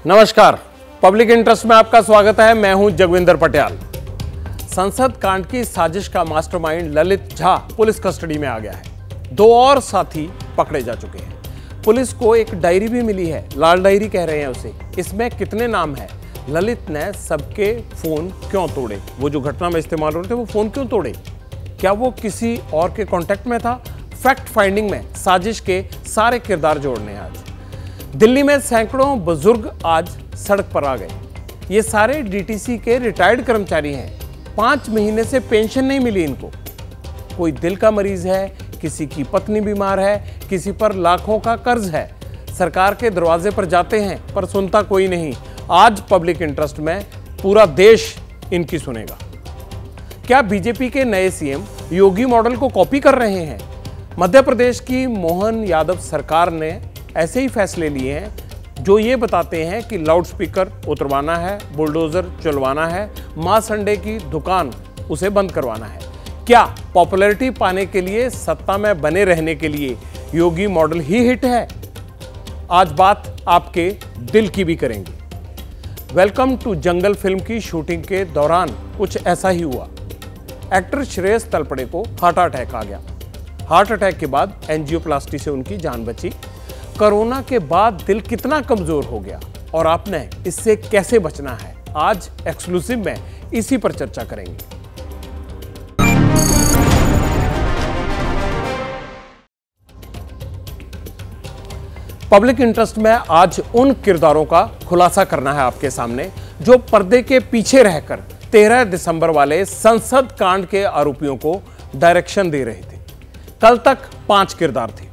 नमस्कार, public interest में आपका स्वागत है। मैं हूं जगविंदर पटियाल। संसद कांड की साजिश का mastermind Lalit Jha police custody में आ गया है। 2 और साथी पकड़े जा चुके हैं। पुलिस को एक डायरी भी मिली है, लाल डायरी कह रहे हैं उसे। इसमें कितने नाम हैं? ललित ने सबके फोन क्यों तोड़े? वो जो घटना में इस्तेमाल हो रहे थे वो फोन क्यों तोड़े? क्या वो किसी और के कांटेक्ट में था? फैक्ट फाइंडिंग में साजिश के सारे किरदार जोड़ने हैं आज। दिल्ली में सैकड़ों बुजुर्ग आज सड़क पर आ गए। ये सारे डीटीसी के रिटायर्ड कर्मचारी हैं। 5 महीने से पेंशन नहीं मिली इनको। कोई दिल का मरीज है, किसी की पत्नी बीमार है, किसी पर लाखों का कर्ज है। सरकार के दरवाजे पर जाते हैं पर सुनता कोई नहीं। आज पब्लिक इंटरेस्ट में पूरा देश इनकी सुनेगा। क्या बीजेपी के नए सीएम योगी मॉडल को कॉपी कर रहे हैं? मध्य प्रदेश की मोहन यादव सरकार ने ऐसे ही फैसले लिए हैं जो ये बताते हैं कि लाउडस्पीकर उतरवाना है, बुलडोजर चलवाना है, मां संडे की दुकान उसे बंद करवाना है। क्या पॉपुलैरिटी पाने के लिए, सत्ता में बने रहने के लिए योगी मॉडल ही हिट है? आज बात आपके दिल की भी करेंगे। वेलकम टू जंगल फिल्म की शूटिंग के दौरान कुछ ऐसा ही हुआ। एक्टर श्रेयस तलपड़े को हार्ट अटैक आ गया। हार्ट अटैक के बाद एंजियोप्लास्टी से उनकी जान बची। कोरोना के बाद दिल कितना कमजोर हो गया और आपने इससे कैसे बचना है, आज एक्सक्लूसिव में इसी पर चर्चा करेंगे। पब्लिक इंटरेस्ट में आज उन किरदारों का खुलासा करना है आपके सामने जो पर्दे के पीछे रहकर 13 दिसंबर वाले संसद कांड के आरोपियों को डायरेक्शन दे रहे थे। कल तक 5 किरदार थे,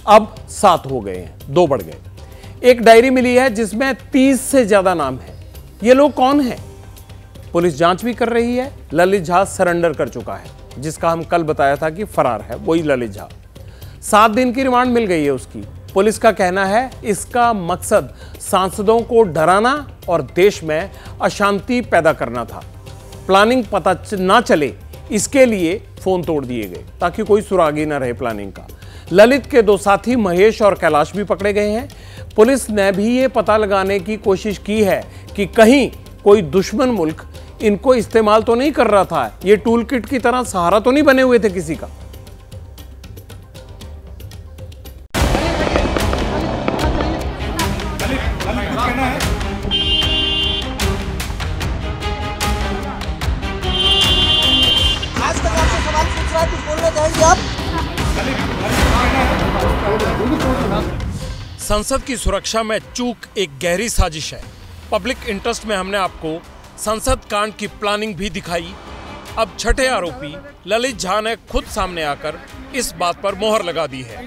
अब 7 हो गए हैं, 2 बढ़ गए। एक डायरी मिली है जिसमें 30 से ज्यादा नाम है। ये लोग कौन हैं? पुलिस जांच भी कर रही है। ललित झा सरेंडर कर चुका है, जिसका हम कल बताया था कि फरार है, वही ललित झा। 7 दिन की रिमांड मिल गई है उसकी। पुलिस का कहना है इसका मकसद सांसदों को डराना और देश में अशांति पैदा करना था। प्लानिंग पता ना चले इसके लिए फोन तोड़ दिए गए ताकि कोई सुराग ही ना रहे प्लानिंग का। ललित के 2 साथी महेश और कैलाश भी पकड़े गए हैं। पुलिस ने भी ये पता लगाने की कोशिश की है कि कहीं कोई दुश्मन मुल्क इनको इस्तेमाल तो नहीं कर रहा था, ये टूल किट की तरह सहारा तो नहीं बने हुए थे किसी का। आज तक आपसे सवाल पूछ रहा है, कुछ बोलना चाहेंगे आप? संसद की सुरक्षा में चूक एक गहरी साजिश है। पब्लिक इंटरेस्ट में हमने आपको संसद कांड की प्लानिंग भी दिखाई। अब छठे आरोपी ललित झा ने खुद सामने आकर इस बात पर मोहर लगा दी है।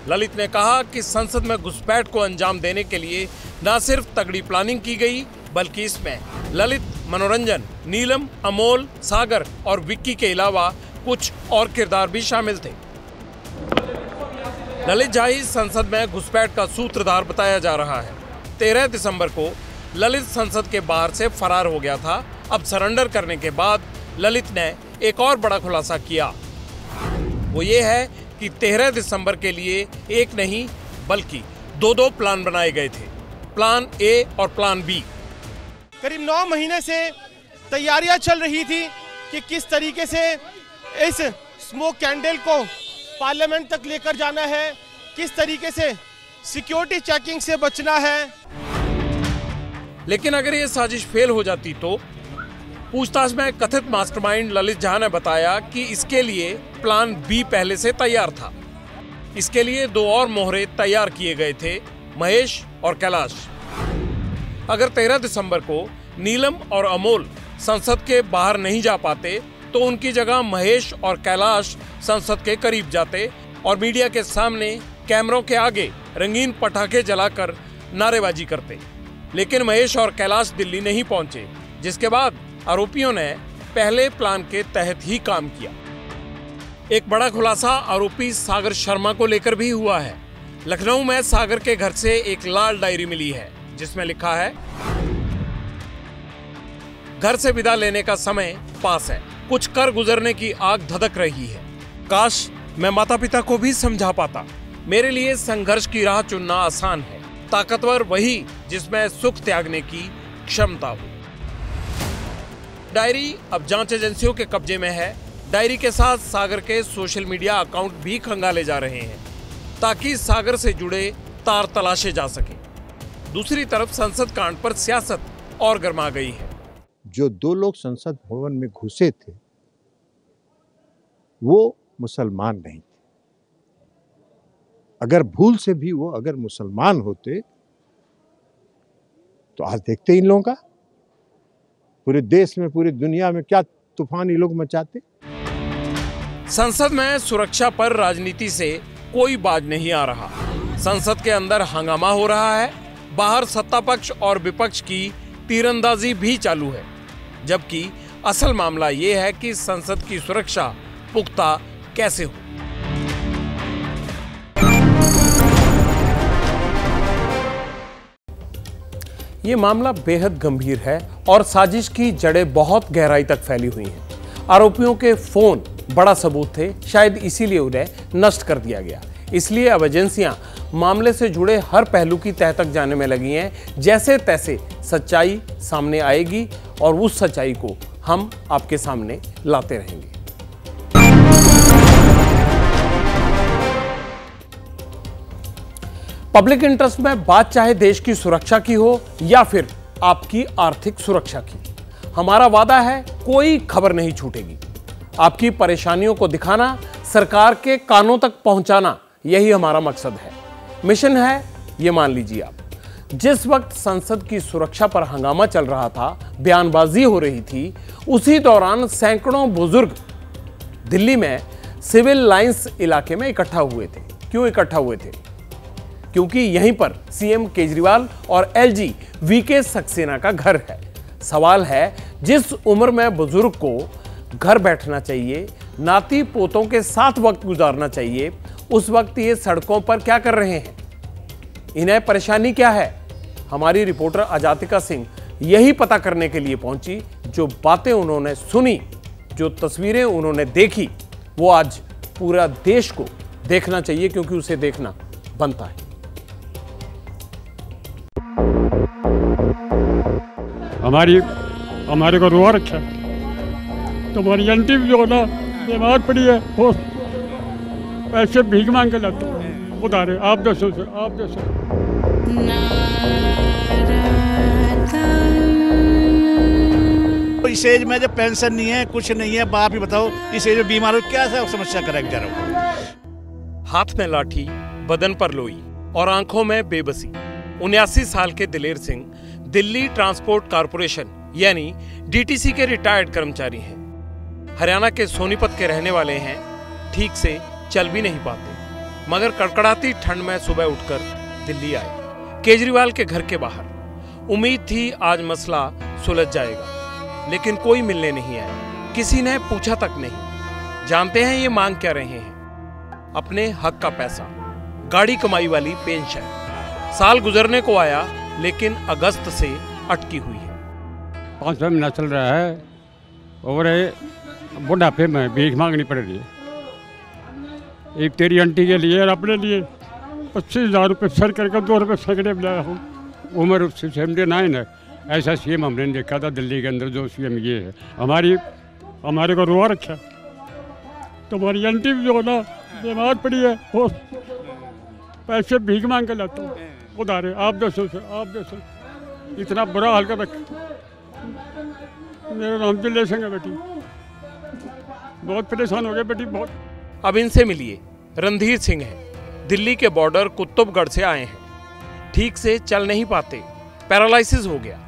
ललित ने कहा कि संसद में घुसपैठ को अंजाम देने के लिए न सिर्फ तगड़ी प्लानिंग की गई, बल्कि इसमें ललित, मनोरंजन, नीलम, अमोल, सागर और विक्की के अलावा कुछ और किरदार भी शामिल थे। ललित झा ही संसद में घुसपैठ का सूत्रधार बताया जा रहा है। 13 दिसंबर को ललित संसद के बाहर से फरार हो गया था। अब सरेंडर करने के बाद ललित ने एक और बड़ा खुलासा किया। वो ये है कि 13 दिसंबर के लिए एक नहीं बल्कि 2 प्लान बनाए गए थे, प्लान ए और प्लान बी। करीब 9 महीने से तैयारियां चल रही थी कि किस तरीके से इस स्मोक कैंडल को पार्लियामेंट तक लेकर जाना है, किस तरीके से सिक्योरिटी चेकिंग से बचना है। लेकिन अगर ये साजिश फेल हो जाती तो पूछताछ में कथित मास्टरमाइंड ललित झा ने बताया कि इसके लिए प्लान बी पहले से तैयार था। इसके लिए 2 और मोहरे तैयार किए गए थे, महेश और कैलाश। अगर 13 दिसंबर को नीलम और अमोल संसद के बाहर नहीं जा पाते तो उनकी जगह महेश और कैलाश संसद के करीब जाते और मीडिया के सामने कैमरों के आगे रंगीन पटाखे जलाकर नारेबाजी करते। लेकिन महेश और कैलाश दिल्ली नहीं पहुंचे, जिसके बाद आरोपियों ने पहले प्लान के तहत ही काम किया। एक बड़ा खुलासा आरोपी सागर शर्मा को लेकर भी हुआ है। लखनऊ में सागर के घर से एक लाल डायरी मिली है जिसमें लिखा है, घर से विदा लेने का समय पास है, कुछ कर गुजरने की आग धधक रही है। काश मैं माता पिता को भी समझा पाता। मेरे लिए संघर्ष की राह चुनना आसान है, ताकतवर वही जिसमें सुख त्यागने की क्षमता हो। डायरी अब जांच एजेंसियों के कब्जे में है। डायरी के साथ सागर के सोशल मीडिया अकाउंट भी खंगाले जा रहे हैं ताकि सागर से जुड़े तार तलाशे जा सके। दूसरी तरफ संसद कांड पर सियासत और गर्मा गई है। जो 2 लोग संसद भवन में घुसे थे वो मुसलमान नहीं थे। अगर भूल से भी वो अगर मुसलमान होते तो आज देखते इन लोगों का पूरे देश में पूरी दुनिया में क्या तूफान ये लोग मचाते। संसद में सुरक्षा पर राजनीति से कोई बाज नहीं आ रहा। संसद के अंदर हंगामा हो रहा है, बाहर सत्ता पक्ष और विपक्ष की तीरंदाजी भी चालू है, जबकि असल मामला ये है कि संसद की सुरक्षा पुख्ता कैसे हो। ये मामला बेहद गंभीर है और साजिश की जड़ें बहुत गहराई तक फैली हुई हैं। आरोपियों के फोन बड़ा सबूत थे, शायद इसीलिए उन्हें नष्ट कर दिया गया। इसलिए अब एजेंसियां मामले से जुड़े हर पहलू की तह तक जाने में लगी हैं। जैसे तैसे सच्चाई सामने आएगी और उस सच्चाई को हम आपके सामने लाते रहेंगे। पब्लिक इंटरेस्ट में बात चाहे देश की सुरक्षा की हो या फिर आपकी आर्थिक सुरक्षा की, हमारा वादा है कोई खबर नहीं छूटेगी। आपकी परेशानियों को दिखाना, सरकार के कानों तक पहुंचाना, यही हमारा मकसद है, मिशन है, ये मान लीजिए आप। जिस वक्त संसद की सुरक्षा पर हंगामा चल रहा था, बयानबाजी हो रही थी, उसी दौरान सैकड़ों बुजुर्ग दिल्ली में सिविल लाइंस इलाके में इकट्ठा हुए थे। क्यों इकट्ठा हुए थे? क्योंकि यहीं पर सीएम केजरीवाल और एलजी वीके सक्सेना का घर है। सवाल है, जिस उम्र में बुजुर्ग को घर बैठना चाहिए, नाती पोतों के साथ वक्त गुजारना चाहिए, उस वक्त ये सड़कों पर क्या कर रहे हैं? इन्हें परेशानी क्या है? हमारी रिपोर्टर अजातिका सिंह यही पता करने के लिए पहुंची। जो बातें उन्होंने सुनी, जो तस्वीरें उन्होंने देखी, वो आज पूरा देश को देखना चाहिए, क्योंकि उसे देखना बनता है। हमारे को रुआ रखा, तुम्हारी आंटी भी जो ना बीमार पड़ी है, वो पैसे भीख मांग के लाते उधारे। आप दसो से आप दसो। इस एज में जब पेंशन नहीं है, कुछ नहीं है, बाप ही बताओ इस एज में बीमार हो क्या समस्या करेगा जरा। हाथ में लाठी, बदन पर लोई और आंखों में बेबसी। 79 साल के दिलेर सिंह दिल्ली ट्रांसपोर्ट कॉरपोरेशन यानी डीटीसी के रिटायर्ड कर्मचारी हैं। हरियाणा के सोनीपत के रहने वाले हैं। ठीक से चल भी नहीं पाते, मगर कड़कड़ाती ठंड में सुबह उठकर दिल्ली आए, केजरीवाल के घर के बाहर। उम्मीद थी आज मसला सुलझ जाएगा, लेकिन कोई मिलने नहीं आया, किसी ने पूछा तक नहीं। जानते हैं ये मांग क्या रहे हैं? अपने हक का पैसा, गाड़ी कमाई वाली पेंशन। साल गुजरने को आया, लेकिन अगस्त से अटकी हुई है। 5 महीना चल रहा है और बुढ़ापे में भीख मांगनी पड़ रही है। एक तेरी आंटी के लिए और अपने लिए 25,000 रुपये सर करके 2 रुपये सगड़े लाया हूँ। उम्र 79 है। ऐसा सीएम हमने देखा था दिल्ली के अंदर। जो सीएम ये है, हमारे को रुआ रखा। तुम्हारी आंटी भी जो ना बीमार पड़ी है, वो पैसे भीख मांग के लाता हूँ उधारे। आप दसो से आप दसो, इतना बुरा हाल कर रखा। मेरा नाम दिल्ली सिंह है बेटी, बहुत परेशान हो गए बेटी, बहुत। अब इनसे मिलिए। रणधीर सिंह है, दिल्ली के बॉर्डर कुतुबगढ़ से आए हैं। ठीक से चल नहीं पाते, पैरालिसिस हो गया।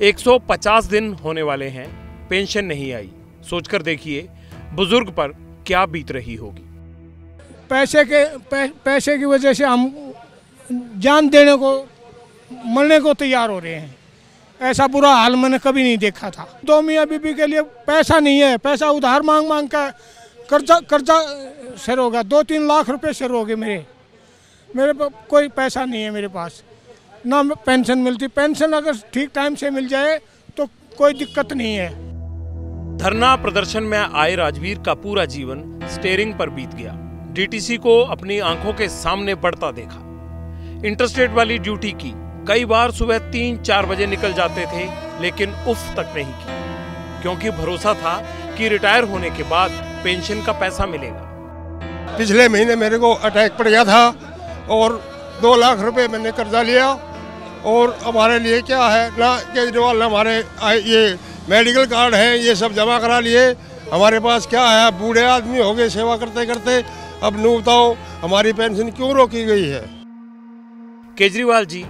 150 दिन होने वाले हैं, पेंशन नहीं आई। सोचकर देखिए बुजुर्ग पर क्या बीत रही होगी। पैसे की वजह से हम जान देने को, मरने को तैयार हो रहे हैं। ऐसा बुरा हाल मैंने कभी नहीं देखा था। 2 मियाँ बीबी के लिए पैसा नहीं है, पैसा उधार मांग मांग का कर्जा शेर होगा। 2-3 लाख रुपए शेर हो गए मेरे कोई पैसा नहीं है मेरे पास, ना पेंशन मिलती। पेंशन अगर ठीक टाइम से मिल जाए तो कोई दिक्कत नहीं है। धरना प्रदर्शन में आए राजवीर का पूरा जीवन स्टीयरिंग पर बीत गया। डीटीसी को अपनी आंखों के सामने बढ़ता देखा। इंटरस्टेट वाली ड्यूटी की, कई बार सुबह 3-4 बजे निकल जाते थे, लेकिन उफ तक नहीं की, क्योंकि भरोसा था कि रिटायर होने के बाद पेंशन का पैसा मिलेगा। पिछले महीने मेरे को अटैक पड़ गया था और 2 लाख रुपए मैंने कर्जा लिया, और हमारे लिए क्या है ना, केजरीवाल ने हमारे ये मेडिकल कार्ड है ये सब जमा करा लिए। हमारे पास क्या है, बूढ़े आदमी हो गए सेवा करते करते, अब नू बताओ हमारी पेंशन क्यों रोकी गई है। केजरीवाल जी,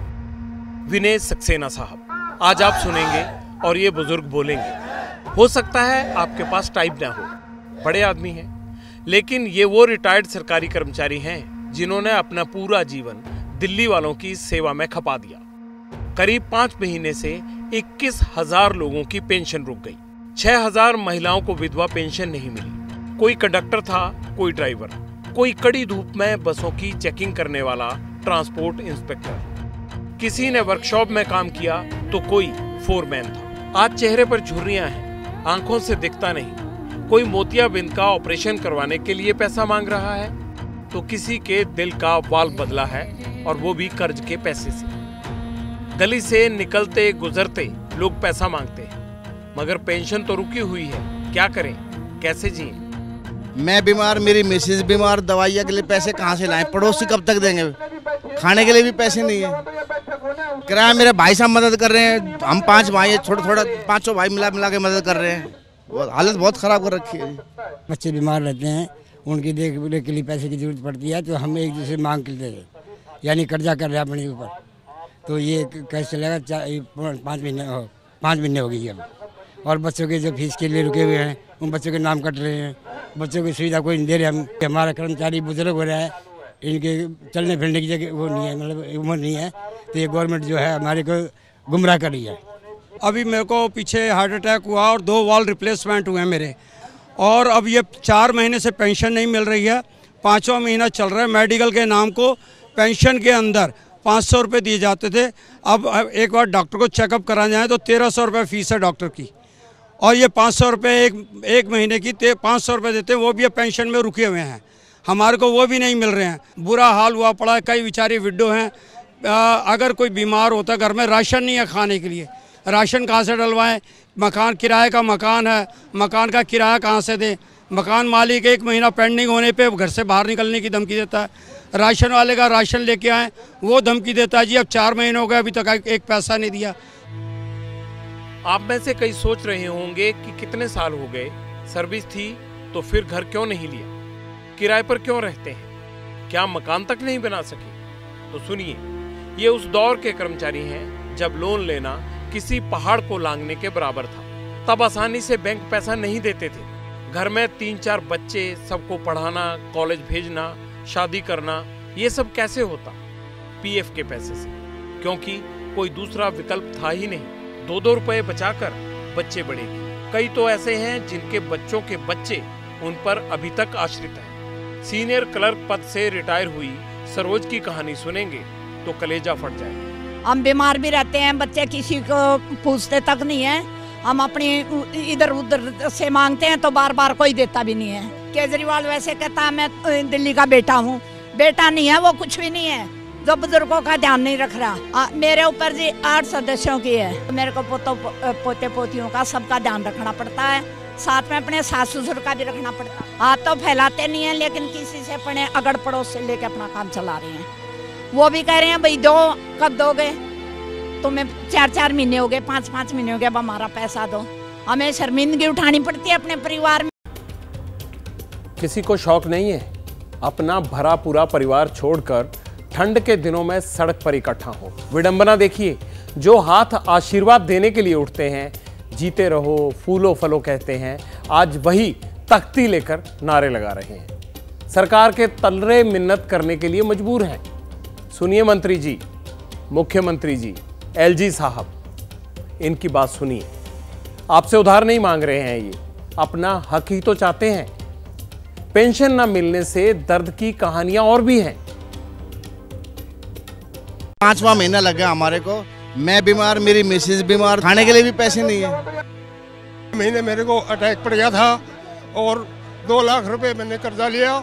विनय सक्सेना साहब, आज आप सुनेंगे और ये बुजुर्ग बोलेंगे। हो सकता है आपके पास टाइप ना हो, बड़े आदमी हैं, लेकिन ये वो रिटायर्ड सरकारी कर्मचारी हैं जिन्होंने अपना पूरा जीवन दिल्ली वालों की सेवा में खपा दिया। करीब 5 महीने से 21,000 लोगों की पेंशन रुक गई। 6,000 महिलाओं को विधवा पेंशन नहीं मिली। कोई कंडक्टर था, कोई ड्राइवर, कोई कड़ी धूप में बसों की चेकिंग करने वाला ट्रांसपोर्ट इंस्पेक्टर, किसी ने वर्कशॉप में काम किया तो कोई फोरमैन था। आज चेहरे पर झुर्रियां हैं, आंखों से दिखता नहीं। कोई मोतियाबिंद का ऑपरेशन करवाने के लिए पैसा मांग रहा है, तो किसी के दिल का वाल्व बदला है, और वो भी कर्ज के पैसे से। गली से निकलते गुजरते लोग पैसा मांगते हैं, मगर पेंशन तो रुकी हुई है। क्या करें, कैसे जिए? मैं बीमार, मेरी मिसेज बीमार, दवाइयाँ के लिए पैसे कहाँ से लाएं? पड़ोसी कब तक देंगे? खाने के लिए भी पैसे नहीं है। किराया मेरे भाई साहब मदद कर रहे हैं, हम 5 भाई हैं, थोड़ा 500 भाई मिला के मदद कर रहे हैं। हालत बहुत ख़राब कर रखी है। बच्चे बीमार रहते हैं, उनकी देखभाल के लिए पैसे की जरूरत पड़ती है, तो हम एक दूसरे मांग के देते, यानी कर्जा कर रहे हैं अपने ऊपर। तो ये कैसे चलेगा? 5 महीने हो गई अब, और बच्चों के जो फीस के लिए रुके हुए हैं उन बच्चों के नाम कट रहे हैं। बच्चों की सुविधा कोई नहीं दे रहे। हम हमारा कर्मचारी बुजुर्ग हो रहा है, इनके चलने फिरने की जगह वो नहीं है, मतलब उम्र नहीं है, तो ये गवर्नमेंट जो है हमारे को गुमराह कर रही है। अभी मेरे को पीछे हार्ट अटैक हुआ और 2 वाल्व रिप्लेसमेंट हुए हैं मेरे, और अब ये 4 महीने से पेंशन नहीं मिल रही है। 5वां महीना चल रहा है। मेडिकल के नाम को पेंशन के अंदर 500 रुपये दिए जाते थे। अब एक बार डॉक्टर को चेकअप कराने जाए तो 1300 रुपये फीस है डॉक्टर की, और ये 500 रुपये एक महीने की 500 रुपये देते हैं, वो भी पेंशन में रुके हुए हैं। हमारे को वो भी नहीं मिल रहे हैं। बुरा हाल हुआ पड़ा है। कई बेचारी विडो हैं, अगर कोई बीमार होता है, घर में राशन नहीं है खाने के लिए, राशन कहाँ से डलवाएं? मकान किराए का मकान है, मकान का किराया कहाँ से दें? मकान मालिक 1 महीना पेंडिंग होने पे घर से बाहर निकलने की धमकी देता है। राशन वाले का राशन लेके आए, वो धमकी देता है जी अब 4 महीने हो गए अभी तक एक पैसा नहीं दिया। आप में से कई सोच रहे होंगे कि कितने साल हो गए, सर्विस थी तो फिर घर क्यों नहीं लिया, किराए पर क्यों रहते हैं, क्या मकान तक नहीं बना सके? तो सुनिए, ये उस दौर के कर्मचारी हैं जब लोन लेना किसी पहाड़ को लांघने के बराबर था। तब आसानी से बैंक पैसा नहीं देते थे। घर में 3-4 बच्चे, सबको पढ़ाना, कॉलेज भेजना, शादी करना, ये सब कैसे होता? पीएफ के पैसे से, क्योंकि कोई दूसरा विकल्प था ही नहीं। 2-2 रुपए बचाकर बच्चे बढ़ेगी। कई तो ऐसे हैं जिनके बच्चों के बच्चे उन पर अभी तक आश्रित हैं। सीनियर क्लर्क पद से रिटायर हुई सरोज की कहानी सुनेंगे तो कलेजा फट जाएगा। हम बीमार भी रहते हैं, बच्चे किसी को पूछते तक नहीं है। हम अपनी इधर उधर से मांगते हैं तो बार बार कोई देता भी नहीं है। केजरीवाल वैसे कहता है मैं दिल्ली का बेटा हूँ, बेटा नहीं है वो, कुछ भी नहीं है, जो बुजुर्गों का ध्यान नहीं रख रहा। मेरे ऊपर जी 8 सदस्यों की है, मेरे को पोते पोतियों का सबका ध्यान रखना पड़ता है, साथ में अपने सास ससुर का भी रखना पड़ता है। हाथ तो फैलाते नहीं है, लेकिन किसी से अपने अगड़ पड़ोस से लेके अपना काम चला रहे हैं। वो भी कह रहे हैं भाई दो, कब दोगे? तुम्हें 4-4 महीने हो गए, 5-5 महीने हो गए, अब हमारा पैसा दो। हमें शर्मिंदगी उठानी पड़ती है अपने परिवार में। किसी को शौक नहीं है अपना भरा पूरा परिवार छोड़कर ठंड के दिनों में सड़क पर इकट्ठा हो। विडंबना देखिए, जो हाथ आशीर्वाद देने के लिए उठते हैं, जीते रहो, फूलो फलो कहते हैं, आज वही तख्ती लेकर नारे लगा रहे हैं। सरकार के तलरे मिन्नत करने के लिए मजबूर हैं। सुनिए मंत्री जी, मुख्यमंत्री जी, एलजी साहब, इनकी बात सुनिए। आपसे उधार नहीं मांग रहे हैं, ये अपना हक ही तो चाहते हैं। पेंशन न मिलने से दर्द की कहानियां और भी हैं। 5वां महीना लग गया हमारे को। मैं बीमार, मेरी मिसेज बीमार, खाने के लिए भी पैसे नहीं है। महीने मेरे को अटैक पड़ गया था और 2 लाख रुपए मैंने कर्जा लिया,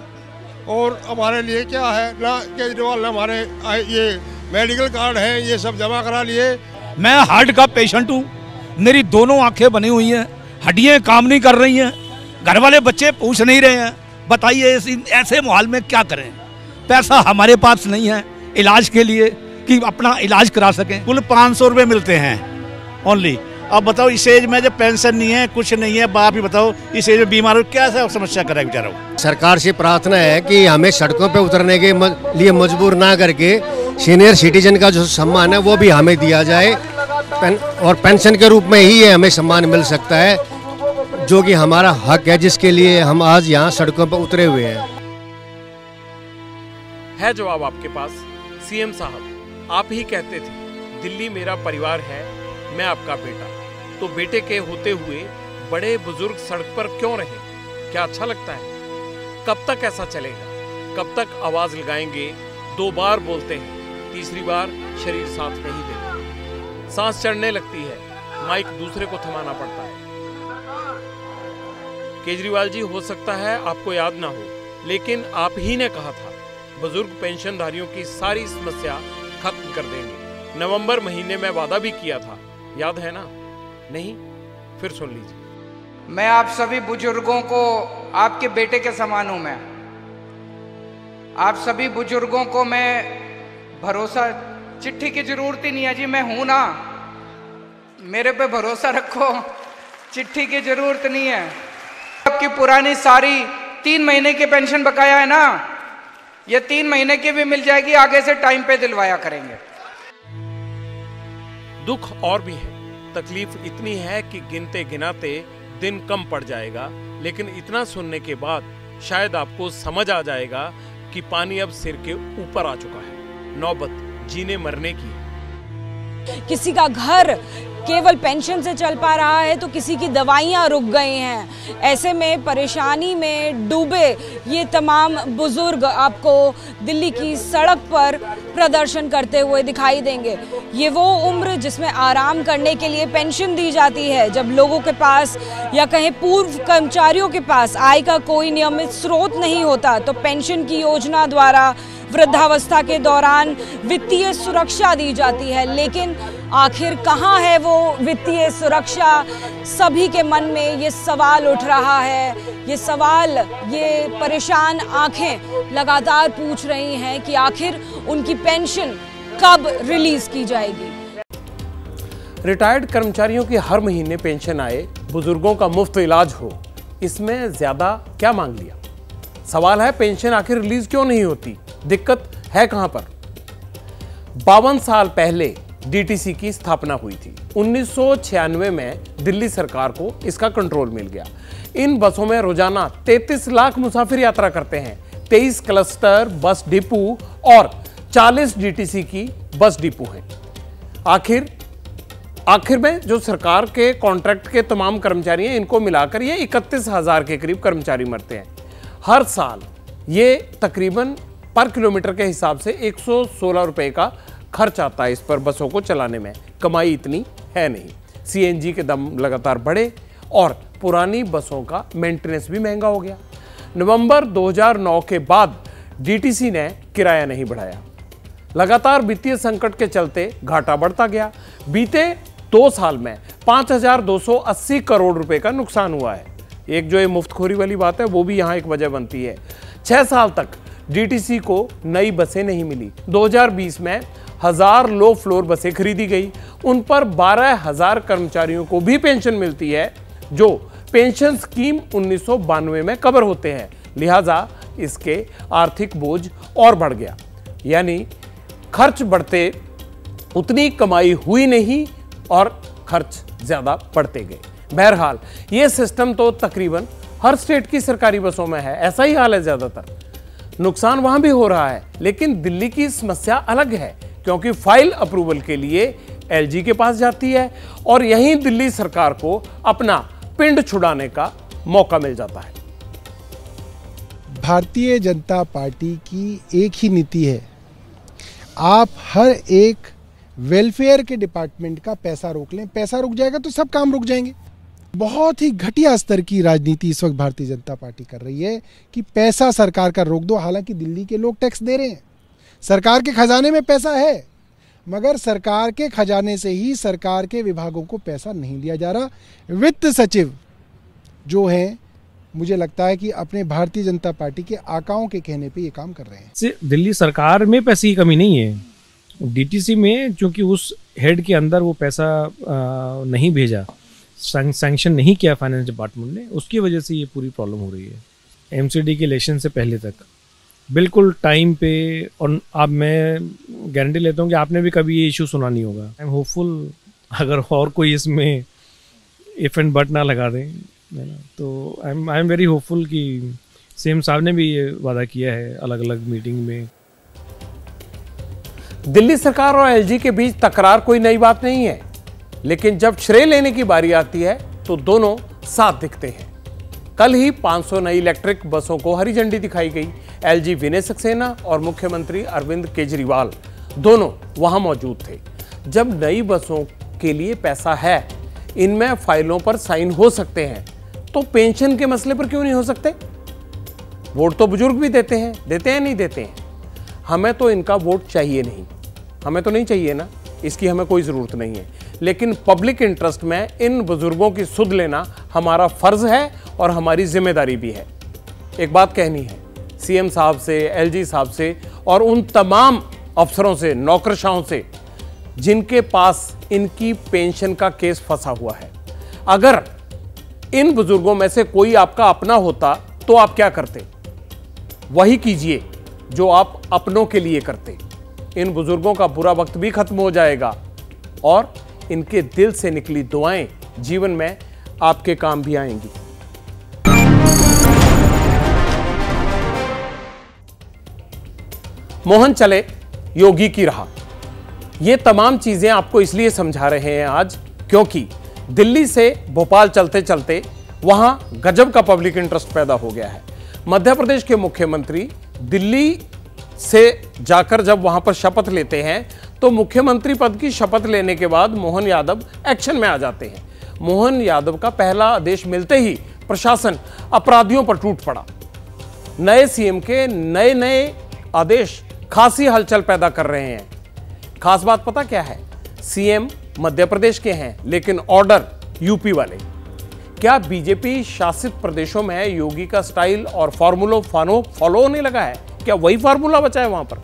और हमारे लिए क्या है ना, केजरीवाल ने हमारे ये मेडिकल कार्ड है, ये सब जमा करा लिए। मैं हार्ट का पेशेंट हूँ, मेरी दोनों आंखें बनी हुई हैं, हड्डियाँ काम नहीं कर रही हैं, घर वाले बच्चे पूछ नहीं रहे हैं। बताइए ऐसे माहौल में क्या करें? पैसा हमारे पास नहीं है इलाज के लिए कि अपना इलाज करा सकें। कुल 500 रुपये मिलते हैं ओनली। अब बताओ इस एज में जब पेंशन नहीं है, कुछ नहीं है, बाप ही बताओ इस एज में बीमार हो क्या समस्या करे बेचारा। सरकार से प्रार्थना है कि हमें सड़कों पे उतरने के लिए मजबूर ना करके सीनियर सिटीजन का जो सम्मान है वो भी हमें दिया जाए, और पेंशन के रूप में ही ये हमें सम्मान मिल सकता है, जो कि हमारा हक है, जिसके लिए हम आज यहाँ सड़कों पर उतरे हुए हैं। है जवाब आपके पास? सीएम साहब आप ही कहते थे दिल्ली मेरा परिवार है, मैं आपका बेटा, तो बेटे के होते हुए बड़े बुजुर्ग सड़क पर क्यों रहे? क्या अच्छा लगता है? कब तक ऐसा चलेगा? कब तक आवाज लगाएंगे? 2 बार बोलते हैं, तीसरी बार शरीर साथ नहीं देता, सांस चढ़ने लगती है, माइक दूसरे को थमाना पड़ता है। केजरीवाल जी, हो सकता है आपको याद ना हो, लेकिन आप ही ने कहा था बुजुर्ग पेंशनधारियों की सारी समस्या खत्म कर देंगे। नवंबर महीने में वादा भी किया था, याद है ना? नहीं? फिर सुन लीजिए। मैं आप सभी बुजुर्गों को आपके बेटे के समान हूं। मैं आप सभी बुजुर्गों को मैं भरोसा, चिट्ठी की जरूरत ही नहीं है जी, मैं हूं ना, मेरे पे भरोसा रखो, चिट्ठी की जरूरत नहीं है। आपकी पुरानी सारी 3 महीने की पेंशन बकाया है ना, ये 3 महीने की भी मिल जाएगी, आगे से टाइम पे दिलवाया करेंगे। दुख और भी है, तकलीफ इतनी है कि गिनते गिनाते दिन कम पड़ जाएगा, लेकिन इतना सुनने के बाद शायद आपको समझ आ जाएगा कि पानी अब सिर के ऊपर आ चुका है, नौबत जीने मरने की। किसी का घर केवल पेंशन से चल पा रहा है तो किसी की दवाइयाँ रुक गई हैं। ऐसे में परेशानी में डूबे ये तमाम बुजुर्ग आपको दिल्ली की सड़क पर प्रदर्शन करते हुए दिखाई देंगे। ये वो उम्र जिसमें आराम करने के लिए पेंशन दी जाती है, जब लोगों के पास या कहें पूर्व कर्मचारियों के पास आय का कोई नियमित स्रोत नहीं होता, तो पेंशन की योजना द्वारा वृद्धावस्था के दौरान वित्तीय सुरक्षा दी जाती है। लेकिन आखिर कहाँ है वो वित्तीय सुरक्षा? सभी के मन में ये सवाल उठ रहा है। ये सवाल, ये परेशान आंखें लगातार पूछ रही हैं कि आखिर उनकी पेंशन कब रिलीज की जाएगी। रिटायर्ड कर्मचारियों की हर महीने पेंशन आए, बुजुर्गों का मुफ्त इलाज हो, इसमें ज्यादा क्या मांग लिया? सवाल है पेंशन आखिर रिलीज क्यों नहीं होती? दिक्कत है कहां पर? 52 साल पहले डीटीसी की स्थापना हुई थी। 1996 में दिल्ली सरकार को इसका कंट्रोल मिल गया। इन बसों में रोजाना 33 लाख मुसाफिर यात्रा करते हैं। 23 क्लस्टर बस डिपो और 40 डीटीसी की बस डिपो हैं। आखिर में जो सरकार के कॉन्ट्रैक्ट के तमाम कर्मचारी हैं, इनको मिलाकर ये 31,000 के करीब कर्मचारी मरते हैं हर साल। ये तकरीबन पर किलोमीटर के हिसाब से 116 रुपए का खर्च आता है इस पर बसों को चलाने में। कमाई इतनी है नहीं। सीएनजी के दाम लगातार बढ़े और पुरानी बसों का मेंटेनेंस भी महंगा हो गया। नवंबर 2009 के बाद डीटीसी ने किराया नहीं बढ़ाया। लगातार वित्तीय संकट के चलते घाटा बढ़ता गया। बीते 2 साल में 5,280 करोड़ रुपए का नुकसान हुआ है। एक जो ये मुफ्तखोरी वाली बात है, वो भी यहाँ एक वजह बनती है। 6 साल तक डीटीसी को नई बसें नहीं मिली। 2020 में 1000 लो फ्लोर बसें खरीदी गई। उन पर 12,000 कर्मचारियों को भी पेंशन मिलती है, जो पेंशन स्कीम 1992 में कवर होते हैं। लिहाजा इसके आर्थिक बोझ और बढ़ गया, यानी खर्च बढ़ते उतनी कमाई हुई नहीं और खर्च ज्यादा बढ़ते गए। बहरहाल ये सिस्टम तो तकरीबन हर स्टेट की सरकारी बसों में है, ऐसा ही हाल है ज्यादातर। नुकसान वहां भी हो रहा है, लेकिन दिल्ली की समस्या अलग है, क्योंकि फाइल अप्रूवल के लिए एलजी के पास जाती है और यहीं दिल्ली सरकार को अपना पिंड छुड़ाने का मौका मिल जाता है। भारतीय जनता पार्टी की एक ही नीति है, आप हर एक वेलफेयर के डिपार्टमेंट का पैसा रोक लें। पैसा रुक जाएगा तो सब काम रुक जाएंगे। बहुत ही घटिया स्तर की राजनीति इस वक्त भारतीय जनता पार्टी कर रही है कि पैसा सरकार का रोक दो। हालांकि दिल्ली के लोग टैक्स दे रहे हैं, सरकार के खजाने में पैसा है, मगर सरकार के खजाने से ही सरकार के विभागों को पैसा नहीं दिया जा रहा। वित्त सचिव जो हैं, मुझे लगता है कि अपने भारतीय जनता पार्टी के आकाओं के कहने पे ये काम कर रहे हैं। दिल्ली सरकार में पैसे की कमी नहीं है, डीटीसी में चूंकि उस हेड के अंदर वो पैसा नहीं भेजा, सैंक्शन नहीं किया फाइनेंस डिपार्टमेंट ने, उसकी वजह से ये पूरी प्रॉब्लम हो रही है। एमसीडी के इलेक्शन से पहले तक बिल्कुल टाइम पे, और अब मैं गारंटी लेता हूँ कि आपने भी कभी ये इशू सुना नहीं होगा। आई एम होपफुल अगर और कोई इसमें इफ एंड बट ना लगा दें, तो आई एम वेरी होपफुल कि सीएम साहब ने भी ये वादा किया है अलग अलग मीटिंग में। दिल्ली सरकार और एलजी के बीच तकरार कोई नई बात नहीं है, लेकिन जब श्रेय लेने की बारी आती है तो दोनों साथ दिखते हैं। कल ही 500 नई इलेक्ट्रिक बसों को हरी झंडी दिखाई गई। एलजी विनय सक्सेना और मुख्यमंत्री अरविंद केजरीवाल दोनों वहां मौजूद थे। जब नई बसों के लिए पैसा है, इनमें फाइलों पर साइन हो सकते हैं, तो पेंशन के मसले पर क्यों नहीं हो सकते? वोट तो बुजुर्ग भी देते हैं नहीं देते हैं। हमें तो इनका वोट चाहिए नहीं, हमें तो नहीं चाहिए ना, इसकी हमें कोई ज़रूरत नहीं है। लेकिन पब्लिक इंटरेस्ट में इन बुजुर्गों की सुध लेना हमारा फर्ज है और हमारी जिम्मेदारी भी है। एक बात कहनी है सीएम साहब से, एलजी साहब से और उन तमाम अफसरों से, नौकरशाहों से जिनके पास इनकी पेंशन का केस फंसा हुआ है। अगर इन बुजुर्गों में से कोई आपका अपना होता तो आप क्या करते? वही कीजिए जो आप अपनों के लिए करते। इन बुजुर्गों का बुरा वक्त भी खत्म हो जाएगा और इनके दिल से निकली दुआएं जीवन में आपके काम भी आएंगी। मोहन चले योगी की राह, ये तमाम चीजें आपको इसलिए समझा रहे हैं आज क्योंकि दिल्ली से भोपाल चलते चलते वहां गजब का पब्लिक इंटरेस्ट पैदा हो गया है। मध्य प्रदेश के मुख्यमंत्री दिल्ली से जाकर जब वहां पर शपथ लेते हैं तो मुख्यमंत्री पद की शपथ लेने के बाद मोहन यादव एक्शन में आ जाते हैं। मोहन यादव का पहला आदेश मिलते ही प्रशासन अपराधियों पर टूट पड़ा। नए सीएम के नए नए आदेश खासी हलचल पैदा कर रहे हैं। खास बात पता क्या है? सीएम मध्य प्रदेश के हैं लेकिन ऑर्डर यूपी वाले। क्या बीजेपी शासित प्रदेशों में योगी का स्टाइल और फॉर्मूला फॉलो होने लगा है? क्या वही फार्मूला बचा है वहां पर?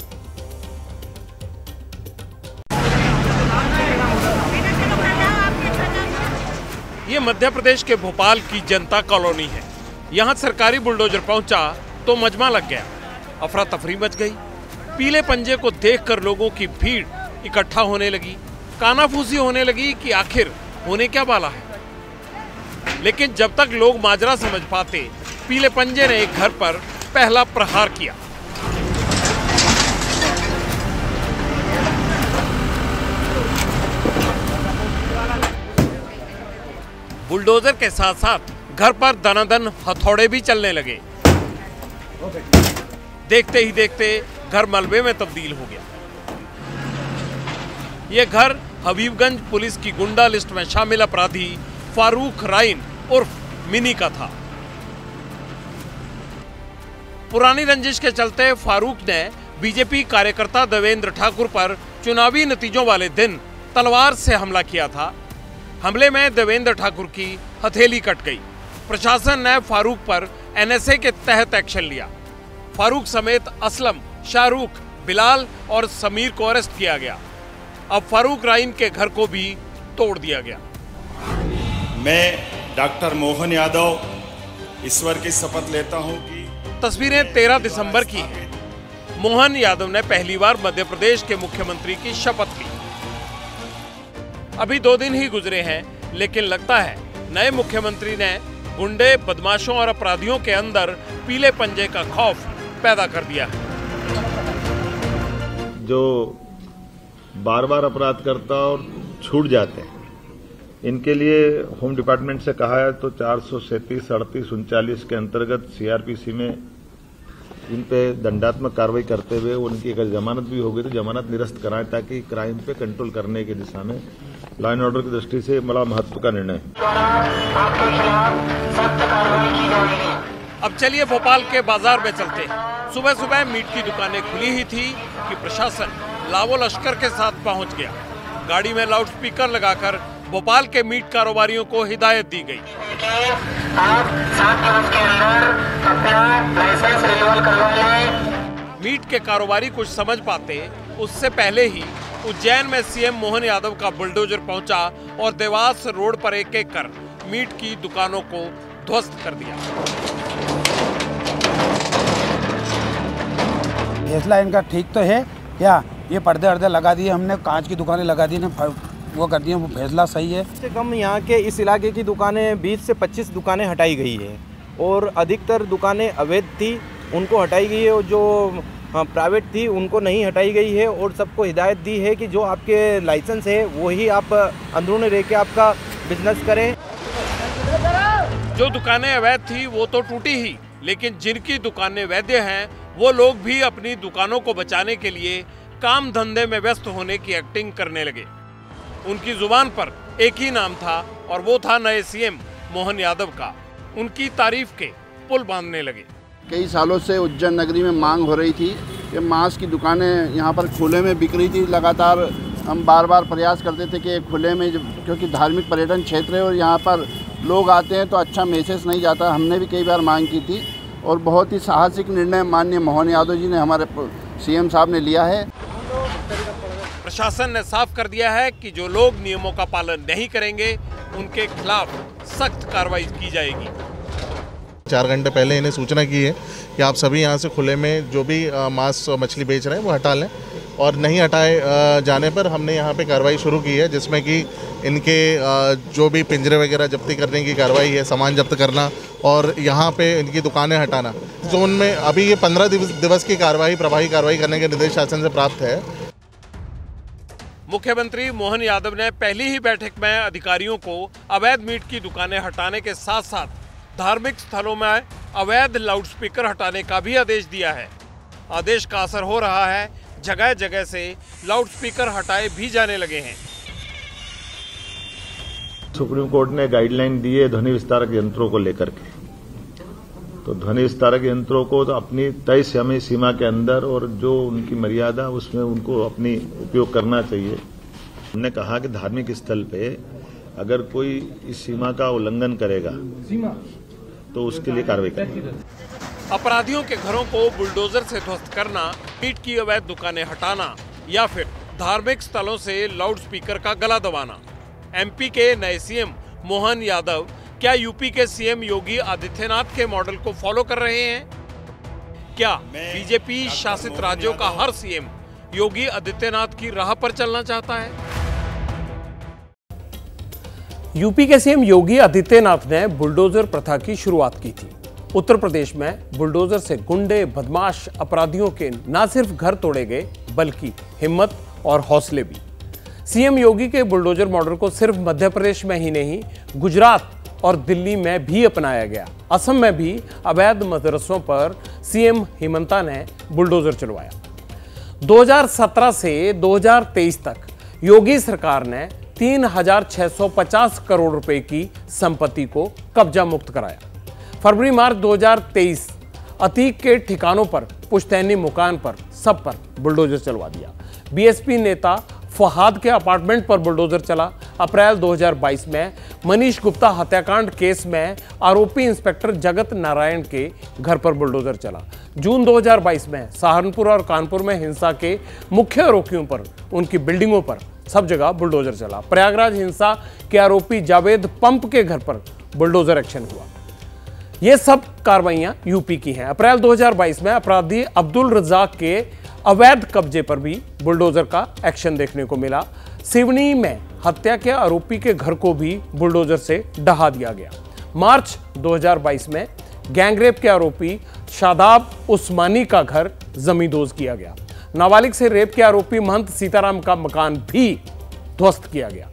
ये मध्य प्रदेश के भोपाल की जनता कॉलोनी है। यहां सरकारी बुलडोजर पहुंचा तो मजमा लग गया, अफरा तफरी मच गई। पीले पंजे को देखकर लोगों की भीड़ इकट्ठा होने लगी, कानाफूसी होने लगी कि आखिर होने क्या वाला है। लेकिन जब तक लोग माजरा समझ पाते, पीले पंजे ने एक घर पर पहला प्रहार किया। बुलडोजर के साथ साथ घर पर दनादन हथौड़े भी चलने लगे। देखते ही देखते घर मलबे में तब्दील हो गया। यह घर हबीबगंज पुलिस की गुंडा लिस्ट में शामिल अपराधी फारूक राइन उर्फ मिनी का था। पुरानी रंजिश के चलते फारूक ने बीजेपी कार्यकर्ता देवेंद्र ठाकुर पर चुनावी नतीजों वाले दिन तलवार से हमला किया था। हमले में देवेंद्र ठाकुर की हथेली कट गई। प्रशासन ने फारूक पर एनएसए के तहत एक्शन लिया। फारूक समेत असलम, शाहरुख, बिलाल और समीर को अरेस्ट किया गया। अब फारूक राइन के घर को भी तोड़ दिया गया। मैं डॉक्टर मोहन यादव ईश्वर की शपथ लेता हूं कि तस्वीरें 13 दिसंबर की हैं। मोहन यादव ने पहली बार मध्य प्रदेश के मुख्यमंत्री की शपथ ली। अभी 2 दिन ही गुजरे हैं, लेकिन लगता है नए मुख्यमंत्री ने गुंडे, बदमाशों और अपराधियों के अंदर पीले पंजे का खौफ पैदा कर दिया है। जो बार बार अपराध करता और छूट जाते हैं, इनके लिए होम डिपार्टमेंट से कहा है तो 437, 38, 39 के अंतर्गत सीआरपीसी में इन पे दंडात्मक कार्रवाई करते हुए उनकी अगर जमानत भी होगी तो जमानत निरस्त कराएं, ताकि क्राइम पे कंट्रोल करने की दिशा में लॉ एंड ऑर्डर की दृष्टि से बड़ा महत्व का निर्णय है। अब चलिए भोपाल के बाजार में चलते हैं। सुबह सुबह मीट की दुकानें खुली ही थी कि प्रशासन लावो लश्कर के साथ पहुंच गया। गाड़ी में लाउडस्पीकर लगाकर भोपाल के मीट कारोबारियों को हिदायत दी गई। मीट के कारोबारी कुछ समझ पाते उससे पहले ही उज्जैन में सीएम मोहन यादव का बुलडोजर पहुंचा और देवास रोड पर एक एक कर मीट की दुकानों को ध्वस्त कर दिया। फैसला इनका ठीक तो है क्या? ये पर्दे अर्दे लगा दिए हमने, कांच की दुकानें लगा दी ना, वो कर दिए, वो फैसला सही है। कम से कम यहाँ के इस इलाके की दुकानें 20 से 25 दुकानें हटाई गई है और अधिकतर दुकानें अवैध थी उनको हटाई गई है और जो प्राइवेट थी उनको नहीं हटाई गई है और सबको हिदायत दी है कि जो आपके लाइसेंस है वही आप अंदरूनी रह के आपका बिजनेस करें। जो दुकानें अवैध थी वो तो टूटी ही, लेकिन जिनकी दुकानें वैध हैं वो लोग भी अपनी दुकानों को बचाने के लिए काम धंधे में व्यस्त होने की एक्टिंग करने लगे। उनकी जुबान पर एक ही नाम था और वो था नए सीएम मोहन यादव का। उनकी तारीफ के पुल बांधने लगे। कई सालों से उज्जैन नगरी में मांग हो रही थी कि मांस की दुकानें यहाँ पर खुले में बिक रही थी। लगातार हम बार बार प्रयास करते थे कि खुले में, क्योंकि धार्मिक पर्यटन क्षेत्र है और यहाँ पर लोग आते हैं तो अच्छा मैसेज नहीं जाता। हमने भी कई बार मांग की थी और बहुत ही साहसिक निर्णय माननीय मोहन यादव जी ने, हमारे सीएम साहब ने लिया है। प्रशासन ने साफ कर दिया है कि जो लोग नियमों का पालन नहीं करेंगे उनके खिलाफ सख्त कार्रवाई की जाएगी। 4 घंटे पहले इन्हें सूचना की है कि आप सभी यहाँ से खुले में जो भी मांस और मछली बेच रहे हैं वो हटा लें, और नहीं हटाए जाने पर हमने यहाँ पे कार्रवाई शुरू की है, जिसमें कि इनके जो भी पिंजरे वगैरह जब्ती करने की कार्रवाई है, सामान जब्त करना और यहाँ पे इनकी दुकानें हटाना। जोन में अभी ये 15 दिवस की कार्रवाई, प्रभावी कार्रवाई करने के निर्देश शासन से प्राप्त है। मुख्यमंत्री मोहन यादव ने पहली ही बैठक में अधिकारियों को अवैध मीट की दुकानें हटाने के साथ साथ धार्मिक स्थलों में अवैध लाउडस्पीकर हटाने का भी आदेश दिया है। आदेश का असर हो रहा है, जगह जगह से लाउडस्पीकर हटाए भी जाने लगे हैं। सुप्रीम कोर्ट ने गाइडलाइन दी है ध्वनि विस्तारक यंत्रों को लेकर के, तो ध्वनि विस्तारक यंत्रों को तो अपनी तय समय सीमा के अंदर और जो उनकी मर्यादा उसमें उनको अपनी उपयोग करना चाहिए। हमने कहा कि धार्मिक स्थल पे अगर कोई इस सीमा का उल्लंघन करेगा तो उसके लिए कार्रवाई करेंगे। अपराधियों के घरों को बुलडोजर से ध्वस्त करना, मीट की अवैध दुकानें हटाना या फिर धार्मिक स्थलों से लाउडस्पीकर का गला दबाना। एमपी के नए सीएम मोहन यादव क्या यूपी के सीएम योगी आदित्यनाथ के मॉडल को फॉलो कर रहे हैं? क्या बीजेपी शासित राज्यों का हर सीएम योगी आदित्यनाथ की राह पर चलना चाहता है? यूपी के सीएम योगी आदित्यनाथ ने बुलडोजर प्रथा की शुरुआत की थी। उत्तर प्रदेश में बुलडोजर से गुंडे, बदमाश, अपराधियों के न सिर्फ घर तोड़े गए बल्कि हिम्मत और हौसले भी। सीएम योगी के बुलडोजर मॉडल को सिर्फ मध्य प्रदेश में ही नहीं, गुजरात और दिल्ली में भी अपनाया गया। असम में भी अवैध मदरसों पर सीएम हिमंता ने बुलडोजर चलवाया। 2017 से 2023 तक योगी सरकार ने 3,650 करोड़ रुपए की संपत्ति को कब्जा मुक्त कराया। फरवरी मार्च 2023 अतीक के ठिकानों पर, पुश्तैनी मकान पर, सब पर बुलडोजर चलवा दिया। बीएसपी नेता फहाद के अपार्टमेंट पर बुलडोजर चला। अप्रैल 2022 में मनीष गुप्ता हत्याकांड केस में आरोपी इंस्पेक्टर जगत नारायण के घर पर बुलडोजर चला। जून 2022 में सहारनपुर और कानपुर में हिंसा के मुख्य आरोपियों पर, उनकी बिल्डिंगों पर, सब जगह बुलडोजर चला। प्रयागराज हिंसा के आरोपी जावेद पंप के घर पर बुलडोजर एक्शन हुआ। ये सब कार्रवाइयां यूपी की हैं। अप्रैल 2022 में अपराधी अब्दुल रज्जाक के अवैध कब्जे पर भी बुलडोजर का एक्शन देखने को मिला। सिवनी में हत्या के आरोपी के घर को भी बुलडोजर से ढहा दिया गया। मार्च 2022 में गैंगरेप के आरोपी शादाब उस्मानी का घर जमींदोज किया गया। नाबालिग से रेप के आरोपी महंत सीताराम का मकान भी ध्वस्त किया गया।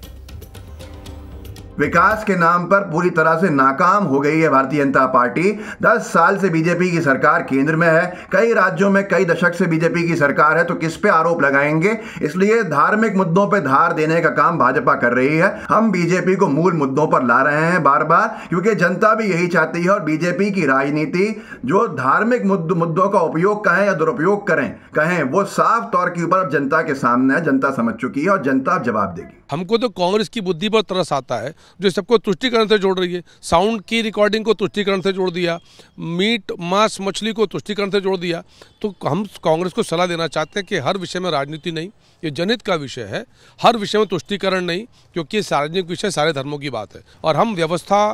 विकास के नाम पर पूरी तरह से नाकाम हो गई है भारतीय जनता पार्टी। 10 साल से बीजेपी की सरकार केंद्र में है, कई राज्यों में कई दशक से बीजेपी की सरकार है, तो किस पे आरोप लगाएंगे? इसलिए धार्मिक मुद्दों पे धार देने का काम भाजपा कर रही है। हम बीजेपी को मूल मुद्दों पर ला रहे हैं बार बार, क्योंकि जनता भी यही चाहती है। और बीजेपी की राजनीति जो धार्मिक मुद्दों का उपयोग कहें या दुरुपयोग कहें वो साफ तौर के ऊपर जनता के सामने है। जनता समझ चुकी है और जनता जवाब देगी। हमको तो कांग्रेस की बुद्धि पर तरस आता है जो सबको तुष्टीकरण से जोड़ रही है। साउंड की रिकॉर्डिंग को तुष्टीकरण से जोड़ दिया, मीट मांस मछली को तुष्टीकरण से जोड़ दिया। तो हम कांग्रेस को सलाह देना चाहते हैं कि हर विषय में राजनीति नहीं, ये जनहित का विषय है। हर विषय में तुष्टीकरण नहीं, क्योंकि ये सार्वजनिक विषय सारे धर्मों की बात है। और हम व्यवस्था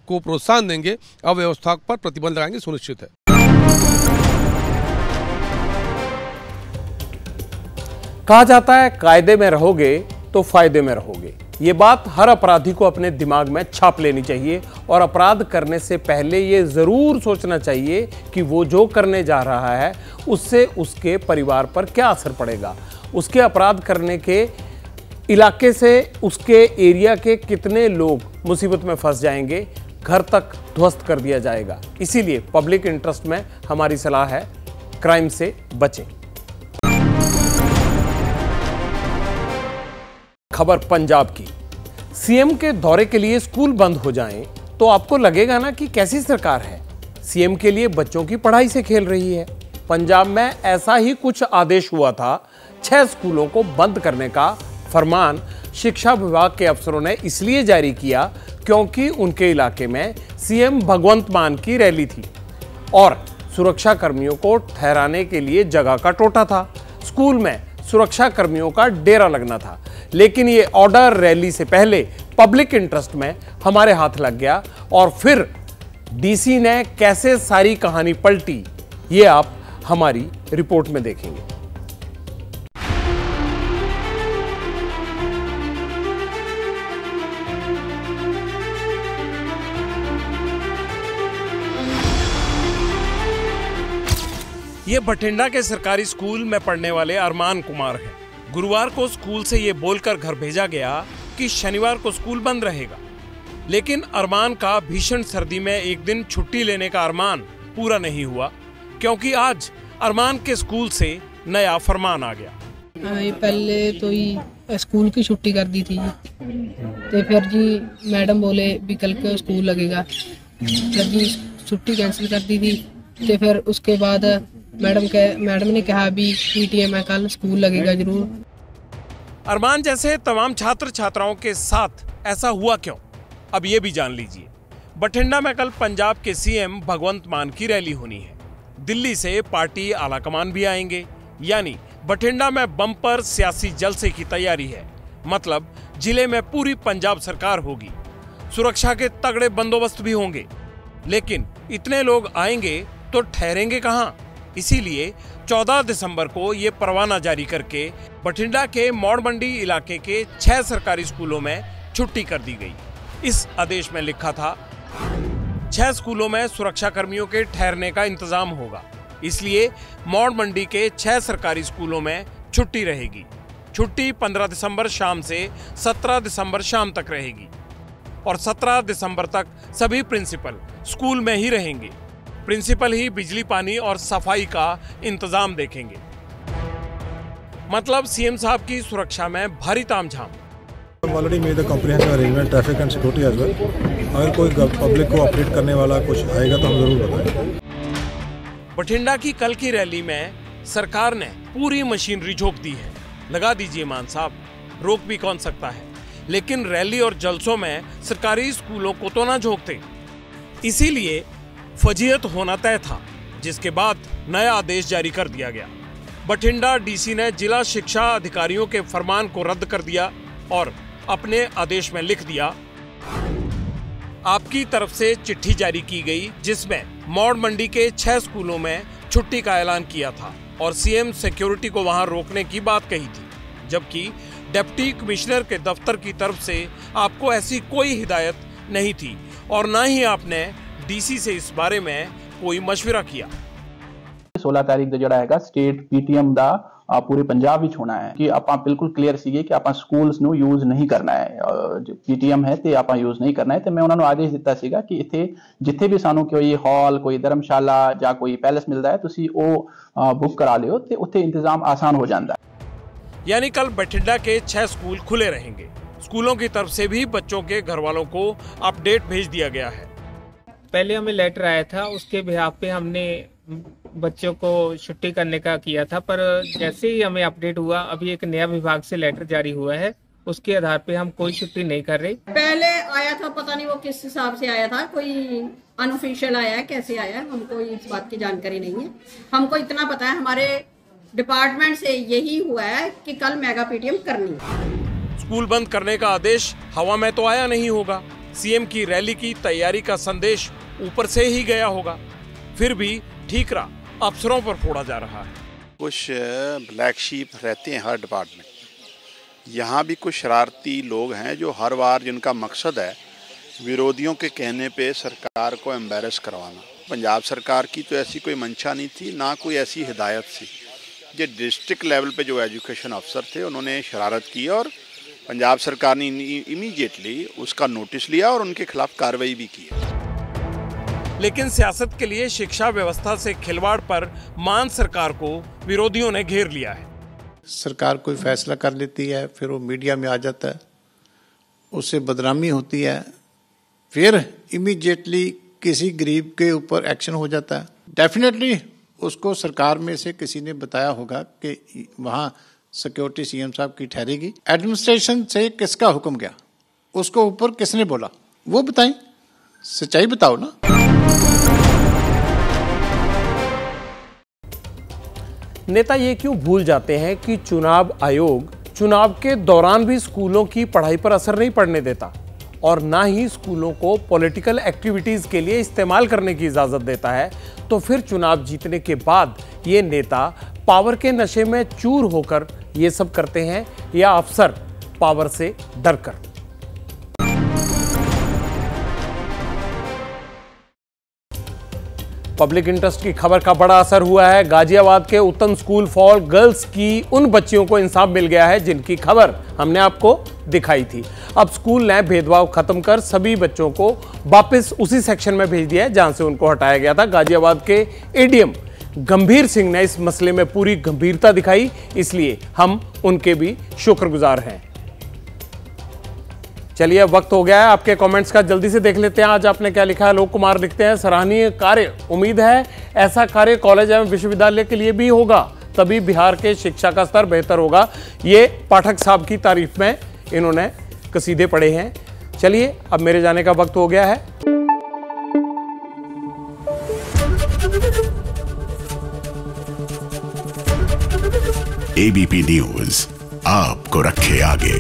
को प्रोत्साहन देंगे, अव्यवस्था पर प्रतिबंध लगाएंगे, सुनिश्चित है। कहा जाता है कायदे में रहोगे तो फायदे में रहोगे। ये बात हर अपराधी को अपने दिमाग में छाप लेनी चाहिए और अपराध करने से पहले ये जरूर सोचना चाहिए कि वो जो करने जा रहा है उससे उसके परिवार पर क्या असर पड़ेगा, उसके अपराध करने के इलाके से उसके एरिया के कितने लोग मुसीबत में फंस जाएंगे, घर तक ध्वस्त कर दिया जाएगा। इसीलिए पब्लिक इंटरेस्ट में हमारी सलाह है, क्राइम से बचें। खबर पंजाब की। सीएम के दौरे के लिए स्कूल बंद हो जाएं तो आपको लगेगा ना कि कैसी सरकार है, सीएम के लिए बच्चों की पढ़ाई से खेल रही है। पंजाब में ऐसा ही कुछ आदेश हुआ था। 6 स्कूलों को बंद करने का फरमान शिक्षा विभाग के अफसरों ने इसलिए जारी किया क्योंकि उनके इलाके में सीएम भगवंत मान की रैली थी और सुरक्षा कर्मियों को ठहराने के लिए जगह का टोटा था। स्कूल में सुरक्षा कर्मियों का डेरा लगना था, लेकिन ये ऑर्डर रैली से पहले पब्लिक इंटरेस्ट में हमारे हाथ लग गया और फिर डीसी ने कैसे सारी कहानी पलटी, ये आप हमारी रिपोर्ट में देखेंगे। ये बठिंडा के सरकारी स्कूल में पढ़ने वाले अरमान कुमार हैं। गुरुवार को स्कूल से ये बोलकर घर भेजा गया कि शनिवार को स्कूल बंद रहेगा, लेकिन अरमान का भीषण सर्दी में एक दिन छुट्टी लेने का अरमान पूरा नहीं हुआ क्योंकि आज अरमान के स्कूल से नया फरमान आ गया। पहले तो ही स्कूल की छुट्टी कर दी थी तो फिर जी मैडम बोले भी कल को स्कूल लगेगा, फिर जी छुट्टी कैंसिल कर दी थी। तो फिर उसके बाद मैडम ने कहा अभी पीटीएम है, कल स्कूल लगेगा जरूर। अरमान जैसे तमाम छात्र छात्राओं के साथ ऐसा हुआ क्यों, अब ये भी जान लीजिए। बठिंडा में कल पंजाब के सीएम भगवंत मान की रैली होनी है। दिल्ली से पार्टी आलाकमान भी आएंगे, यानी बठिंडा में बम्पर सियासी जलसे की तैयारी है। मतलब जिले में पूरी पंजाब सरकार होगी, सुरक्षा के तगड़े बंदोबस्त भी होंगे। लेकिन इतने लोग आएंगे तो ठहरेंगे कहां? इसीलिए 14 दिसंबर को ये परवाना जारी करके बठिंडा के मौड़ मंडी इलाके के 6 सरकारी स्कूलों में छुट्टी कर दी गई। इस आदेश में लिखा था 6 स्कूलों में सुरक्षा कर्मियों के ठहरने का इंतजाम होगा, इसलिए मौड़ मंडी के 6 सरकारी स्कूलों में छुट्टी रहेगी। छुट्टी 15 दिसंबर शाम से 17 दिसंबर शाम तक रहेगी और 17 दिसंबर तक सभी प्रिंसिपल स्कूल में ही रहेंगे। प्रिंसिपल ही बिजली पानी और सफाई का इंतजाम देखेंगे। मतलब सीएम साहब की सुरक्षा में भारी तामझाम। Already made the comprehensive arrangement traffic and security as well. अगर कोई पब्लिक को ऑपरेट करने वाला कुछ आएगा तो हम जरूर बताएंगे। बठिंडा की कल की रैली में सरकार ने पूरी मशीनरी झोंक दी है। लगा दीजिए मान साहब, रोक भी कौन सकता है। लेकिन रैली और जलसों में सरकारी स्कूलों को तो ना झोंकते, इसीलिए फजीयत होना तय था, जिसके बाद नया आदेश जारी कर दिया गया। बठिंडा डीसी ने जिला शिक्षा अधिकारियों के फरमान को रद्द कर दिया और अपने आदेश में लिख दिया, आपकी तरफ से चिट्ठी जारी की गई जिसमें मौड़ मंडी के 6 स्कूलों में छुट्टी का ऐलान किया था और सीएम सिक्योरिटी को वहां रोकने की बात कही थी, जबकि डिप्टी कमिश्नर के दफ्तर की तरफ से आपको ऐसी कोई हिदायत नहीं थी और ना ही आपने डीसी से इस बारे में कोई मशवरा किया। 16 तारीख जो जड़ा है स्टेट पीटीएम दा पूरे पंजाब ਵਿੱਚ ਹੋਣਾ ਹੈ ਕਿ ਆਪਾਂ ਬਿਲਕੁਲ ਕਲੀਅਰ ਸੀਗੇ ਕਿ ਆਪਾਂ ਸਕੂਲਸ ਨੂੰ ਯੂਜ਼ ਨਹੀਂ ਕਰਨਾ ਹੈ, ਜੋ ਪੀਟੀਐਮ ਹੈ ਤੇ ਆਪਾਂ ਯੂਜ਼ ਨਹੀਂ ਕਰਨਾ ਹੈ। ਤੇ ਮੈਂ ਉਹਨਾਂ ਨੂੰ ਆਦੇਸ਼ ਦਿੱਤਾ ਸੀਗਾ ਕਿ ਇੱਥੇ ਜਿੱਥੇ ਵੀ ਸਾਨੂੰ ਕੋਈ ਹਾਲ, ਕੋਈ ਧਰਮਸ਼ਾਲਾ ਜਾਂ ਕੋਈ ਪੈਲੇਸ ਮਿਲਦਾ ਹੈ ਤੁਸੀਂ ਉਹ बुक करा लियो तो उत्थे इंतजाम आसान हो जाता है। यानी कल बठिंडा के 6 स्कूल खुले रहेंगे। स्कूलों की तरफ से भी बच्चों के घर वालों को अपडेट भेज दिया गया है। पहले हमें लेटर आया था, उसके बिहाफ पे हमने बच्चों को छुट्टी करने का किया था, पर जैसे ही हमें अपडेट हुआ अभी एक नया विभाग से लेटर जारी हुआ है, उसके आधार पे हम कोई छुट्टी नहीं कर रहे। पहले आया था, पता नहीं वो किस हिसाब से आया था, कोई अनऑफिशियल आया है, कैसे आया है हमको इस बात की जानकारी नहीं है। हमको इतना पता है हमारे डिपार्टमेंट से यही हुआ है कि कल मेगा पीटीएम करनी है। स्कूल बंद करने का आदेश हवा में तो आया नहीं होगा, सीएम की रैली की तैयारी का संदेश ऊपर से ही गया होगा, फिर भी ठीकरा अफसरों पर फोड़ा जा रहा है। कुछ ब्लैक शीप रहते हैं हर डिपार्टमेंट, यहाँ भी कुछ शरारती लोग हैं जो हर बार जिनका मकसद है विरोधियों के कहने पे सरकार को एम्बेरस करवाना। पंजाब सरकार की तो ऐसी कोई मंशा नहीं थी, ना कोई ऐसी हिदायत थी। ये डिस्ट्रिक्ट लेवल पे जो एजुकेशन अफसर थे उन्होंने शरारत की और पंजाब सरकार ने इमीडिएटली उसका नोटिस लिया और उनके खिलाफ कार्रवाई भी की। लेकिन सियासत के लिए शिक्षा व्यवस्था से खिलवाड़ पर मान सरकार को विरोधियों ने घेर लिया है। सरकार कोई फैसला कर लेती है, फिर वो मीडिया में आ जाता है, उससे बदनामी होती है, फिर इमीडिएटली किसी गरीब के ऊपर एक्शन हो जाता है। डेफिनेटली उसको सरकार में से किसी ने बताया होगा कि वहाँ सिक्योरिटी सीएम साहब की ठहरेगी। एडमिनिस्ट्रेशन से किसका हुक्म गया, उसको ऊपर किसने बोला, वो बताएं, सच्चाई बताओ ना। नेता ये क्यों भूल जाते हैं कि चुनाव आयोग चुनाव के दौरान भी स्कूलों की पढ़ाई पर असर नहीं पड़ने देता और ना ही स्कूलों को पॉलिटिकल एक्टिविटीज के लिए इस्तेमाल करने की इजाजत देता है। तो फिर चुनाव जीतने के बाद ये नेता पावर के नशे में चूर होकर ये सब करते हैं या अफसर पावर से डरकर? पब्लिक इंटरेस्ट की खबर का बड़ा असर हुआ है। गाजियाबाद के उत्तम स्कूल फॉर गर्ल्स की उन बच्चियों को इंसाफ मिल गया है जिनकी खबर हमने आपको दिखाई थी। अब स्कूल ने भेदभाव खत्म कर सभी बच्चों को वापस उसी सेक्शन में भेज दिया है जहां से उनको हटाया गया था। गाजियाबाद के एडीएम गंभीर सिंह ने इस मसले में पूरी गंभीरता दिखाई, इसलिए हम उनके भी शुक्रगुजार हैं। चलिए अब वक्त हो गया है आपके कमेंट्स का, जल्दी से देख लेते हैं आज आपने क्या लिखा है। लोक कुमार लिखते हैं, सराहनीय कार्य, उम्मीद है ऐसा कार्य कॉलेज एवं विश्वविद्यालय के लिए भी होगा, तभी बिहार के शिक्षा का स्तर बेहतर होगा। ये पाठक साहब की तारीफ में इन्होंने कसीदे पढ़े हैं। चलिए अब मेरे जाने का वक्त हो गया है। एबीपी न्यूज आपको रखे आगे।